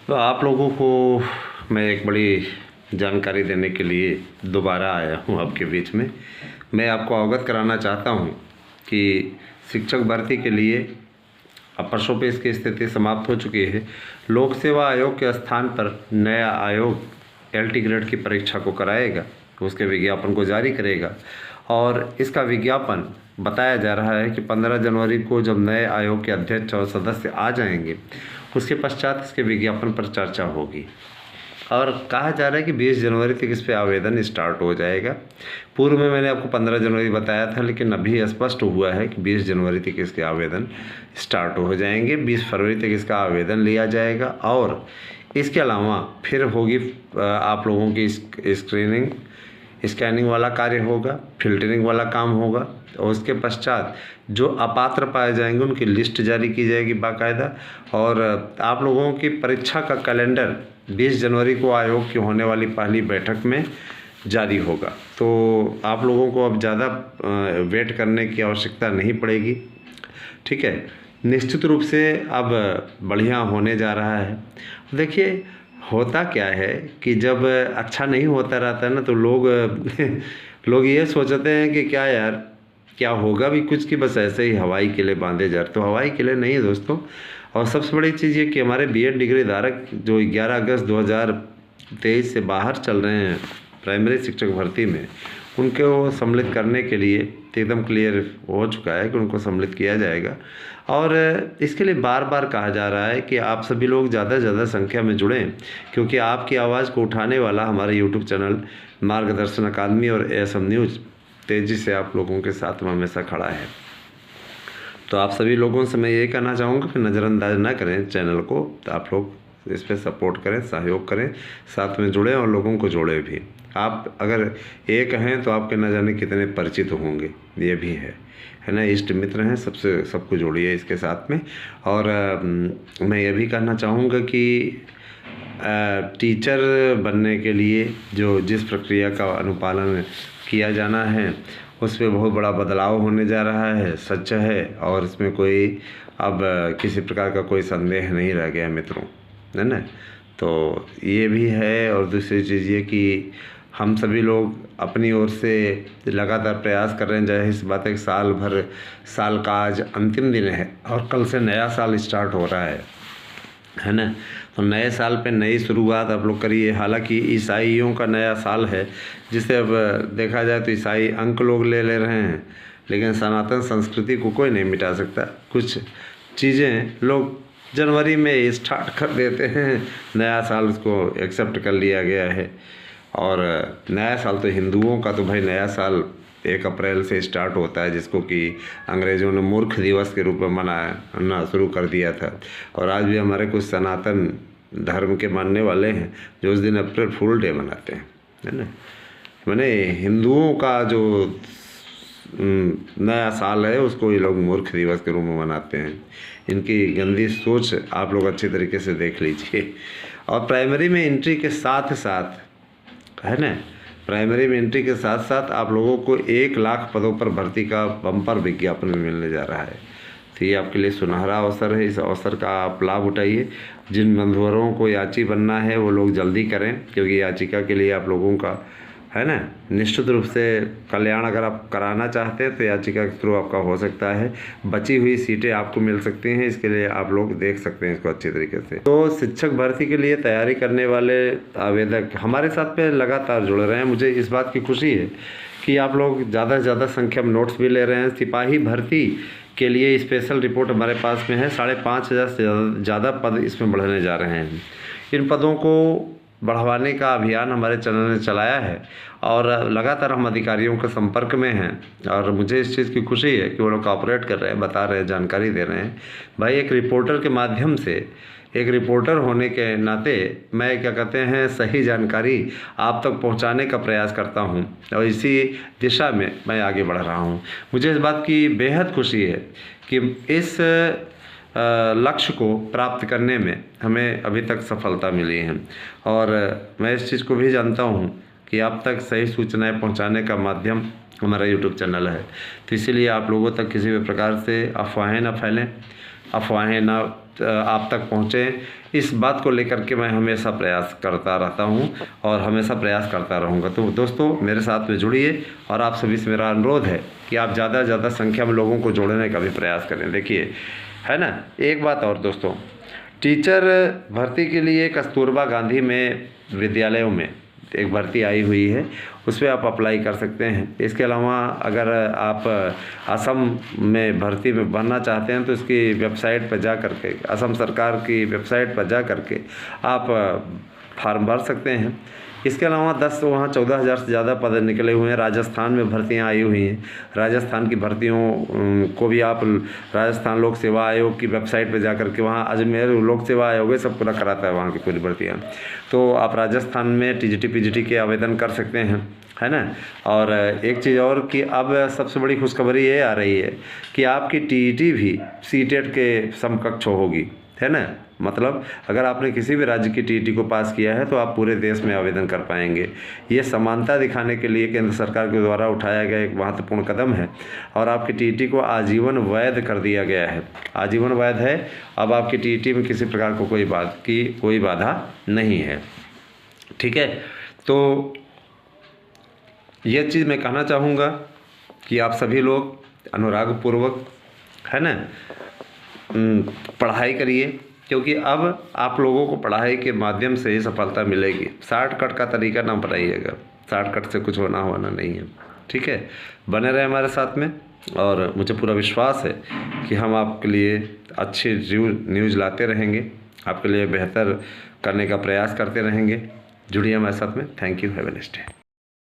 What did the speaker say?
तो आप लोगों को मैं एक बड़ी जानकारी देने के लिए दोबारा आया हूँ आपके बीच में। मैं आपको अवगत कराना चाहता हूँ कि शिक्षक भर्ती के लिए अब परसों पे इसकी स्थिति समाप्त हो चुकी है। लोक सेवा आयोग के स्थान पर नया आयोग एलटी ग्रेड की परीक्षा को कराएगा, उसके विज्ञापन को जारी करेगा और इसका विज्ञापन बताया जा रहा है कि 15 जनवरी को जब नए आयोग के अध्यक्ष और सदस्य आ जाएंगे उसके पश्चात इसके विज्ञापन पर चर्चा होगी। और कहा जा रहा है कि 20 जनवरी तक इस पर आवेदन स्टार्ट हो जाएगा। पूर्व में मैंने आपको 15 जनवरी बताया था, लेकिन अभी स्पष्ट हुआ है कि 20 जनवरी तक इसके आवेदन स्टार्ट हो जाएंगे। 20 फरवरी तक इसका आवेदन लिया जाएगा और इसके अलावा फिर होगी आप लोगों की स्कैनिंग वाला कार्य होगा, फिल्टरिंग वाला काम होगा और उसके पश्चात जो अपात्र पाए जाएंगे उनकी लिस्ट जारी की जाएगी बाकायदा। और आप लोगों की परीक्षा का कैलेंडर 20 जनवरी को आयोग की होने वाली पहली बैठक में जारी होगा। तो आप लोगों को अब ज़्यादा वेट करने की आवश्यकता नहीं पड़ेगी, ठीक है। निश्चित रूप से अब बढ़िया होने जा रहा है। देखिए होता क्या है कि जब अच्छा नहीं होता रहता है ना तो लोग ये सोचते हैं कि क्या यार क्या होगा भी कुछ, कि बस ऐसे ही हवाई किले बांधे जा रहे। तो हवाई किले नहीं है दोस्तों। और सबसे बड़ी चीज़ ये कि हमारे बीएड डिग्री धारक जो 11 अगस्त 2023 से बाहर चल रहे हैं प्राइमरी शिक्षक भर्ती में, उनको सम्मिलित करने के लिए एकदम क्लियर हो चुका है कि उनको सम्मिलित किया जाएगा। और इसके लिए बार बार कहा जा रहा है कि आप सभी लोग ज़्यादा से ज़्यादा संख्या में जुड़ें, क्योंकि आपकी आवाज़ को उठाने वाला हमारा यूट्यूब चैनल मार्गदर्शन अकादमी और एएसएम न्यूज़ तेज़ी से आप लोगों के साथ में हमेशा खड़ा है। तो आप सभी लोगों से मैं ये कहना चाहूँगा कि नज़रअंदाज ना करें चैनल को, तो आप लोग इस पर सपोर्ट करें, सहयोग करें, साथ में जुड़ें और लोगों को जोड़ें भी। आप अगर एक हैं तो आपके न जाने कितने परिचित होंगे, ये भी है ना। इष्ट मित्र हैं, सबको जोड़िए इसके साथ में। और मैं ये भी कहना चाहूँगा कि टीचर बनने के लिए जिस प्रक्रिया का अनुपालन किया जाना है उस पर बहुत बड़ा बदलाव होने जा रहा है, सच है। और इसमें कोई अब किसी प्रकार का कोई संदेह नहीं रह गया मित्रों, है ना। तो ये भी है। और दूसरी चीज़ ये कि हम सभी लोग अपनी ओर से लगातार प्रयास कर रहे हैं। जाहिर सी बात है कि साल का आज अंतिम दिन है और कल से नया साल स्टार्ट हो रहा है ना। तो नए साल पे नई शुरुआत आप लोग करिए। हालांकि ईसाइयों का नया साल है, जिसे अब देखा जाए तो ईसाई अंक लोग ले रहे हैं, लेकिन सनातन संस्कृति को कोई नहीं मिटा सकता। कुछ चीज़ें लोग जनवरी में स्टार्ट कर देते हैं, नया साल उसको एक्सेप्ट कर लिया गया है। और नया साल तो हिंदुओं का तो भाई नया साल 1 अप्रैल से स्टार्ट होता है, जिसको कि अंग्रेज़ों ने मूर्ख दिवस के रूप में मनाना शुरू कर दिया था। और आज भी हमारे कुछ सनातन धर्म के मानने वाले हैं जो उस दिन अप्रैल फूल डे मनाते हैं, है ना। मैंने हिंदुओं का जो नया साल है उसको ये लोग मूर्ख दिवस के रूप में मनाते हैं। इनकी गंदी सोच आप लोग अच्छी तरीके से देख लीजिए। और प्राइमरी में एंट्री के साथ साथ, है ना, प्राइमरी में एंट्री के साथ साथ आप लोगों को 1 लाख पदों पर भर्ती का बम्पर विज्ञापन भी मिलने जा रहा है। तो ये आपके लिए सुनहरा अवसर है, इस अवसर का आप लाभ उठाइए। जिन बंधुवरों को याची बनना है वो लोग जल्दी करें, क्योंकि याचिका के लिए आप लोगों का, है ना, निश्चित रूप से कल्याण अगर आप कराना चाहते हैं तो याचिका के थ्रू आपका हो सकता है। बची हुई सीटें आपको मिल सकती हैं, इसके लिए आप लोग देख सकते हैं इसको अच्छी तरीके से। तो शिक्षक भर्ती के लिए तैयारी करने वाले आवेदक हमारे साथ पे लगातार जुड़ रहे हैं। मुझे इस बात की खुशी है कि आप लोग ज़्यादा से ज़्यादा संख्या में नोट्स भी ले रहे हैं। सिपाही भर्ती के लिए स्पेशल रिपोर्ट हमारे पास में है। 5,500 से ज़्यादा पद इसमें बढ़ने जा रहे हैं। इन पदों को बढ़वाने का अभियान हमारे चैनल ने चलाया है और लगातार हम अधिकारियों के संपर्क में हैं। और मुझे इस चीज़ की खुशी है कि वो लोग कोऑपरेट कर रहे हैं, बता रहे हैं, जानकारी दे रहे हैं। भाई एक रिपोर्टर के माध्यम से, एक रिपोर्टर होने के नाते मैं क्या कहते हैं सही जानकारी आप तक पहुंचाने का प्रयास करता हूं और इसी दिशा में मैं आगे बढ़ रहा हूं। मुझे इस बात की बेहद खुशी है कि इस लक्ष्य को प्राप्त करने में हमें अभी तक सफलता मिली है। और मैं इस चीज़ को भी जानता हूँ कि आप तक सही सूचनाएं पहुँचाने का माध्यम हमारा यूट्यूब चैनल है। तो इसीलिए आप लोगों तक किसी भी प्रकार से अफवाहें ना फैलें, अफवाहें ना आप तक पहुँचे, इस बात को लेकर के मैं हमेशा प्रयास करता रहता हूँ और हमेशा प्रयास करता रहूँगा। तो दोस्तों मेरे साथ में जुड़िए और आप सभी से मेरा अनुरोध है कि आप ज़्यादा से ज़्यादा संख्या में लोगों को जोड़ने का भी प्रयास करें। देखिए है ना, एक बात और दोस्तों, टीचर भर्ती के लिए कस्तूरबा गांधी में विद्यालयों में एक भर्ती आई हुई है, उस पर आप अप्लाई कर सकते हैं। इसके अलावा अगर आप असम में भर्ती में बनना चाहते हैं तो इसकी वेबसाइट पर जा कर के, असम सरकार की वेबसाइट पर जा कर के आप फार्म भर सकते हैं। इसके अलावा 14,000 से ज़्यादा पद निकले हुए हैं। राजस्थान में भर्तियां आई हुई हैं। राजस्थान की भर्तियों को भी आप राजस्थान लोक सेवा आयोग की वेबसाइट पर जा कर के, वहाँ अजमेर लोक सेवा आयोग है, सब पूरा कराता है वहाँ की पूरी भर्तियाँ। तो आप राजस्थान में टीजीटी पीजीटी के आवेदन कर सकते हैं, है ना। और एक चीज़ और कि अब सबसे बड़ी खुशखबरी ये आ रही है कि आपकी टीईटी भी सीटेट के समकक्ष होगी, है ना। मतलब अगर आपने किसी भी राज्य की टीईटी को पास किया है तो आप पूरे देश में आवेदन कर पाएंगे। ये समानता दिखाने के लिए केंद्र सरकार के द्वारा उठाया गया एक महत्वपूर्ण कदम है और आपकी टीईटी को आजीवन वैध कर दिया गया है। आजीवन वैध है, अब आपकी टीईटी में किसी प्रकार को कोई बाधा नहीं है, ठीक है। तो ये चीज़ मैं कहना चाहूँगा कि आप सभी लोग अनुरागपूर्वक, है ना, पढ़ाई करिए, क्योंकि अब आप लोगों को पढ़ाई के माध्यम से ही सफलता मिलेगी। शॉर्टकट का तरीका ना अपनाइएगा, शॉर्टकट से कुछ होना नहीं है, ठीक है। बने रहे हमारे साथ में और मुझे पूरा विश्वास है कि हम आपके लिए अच्छे न्यूज़ लाते रहेंगे, आपके लिए बेहतर करने का प्रयास करते रहेंगे। जुड़िए हमारे साथ में। Thank you, have a nice day.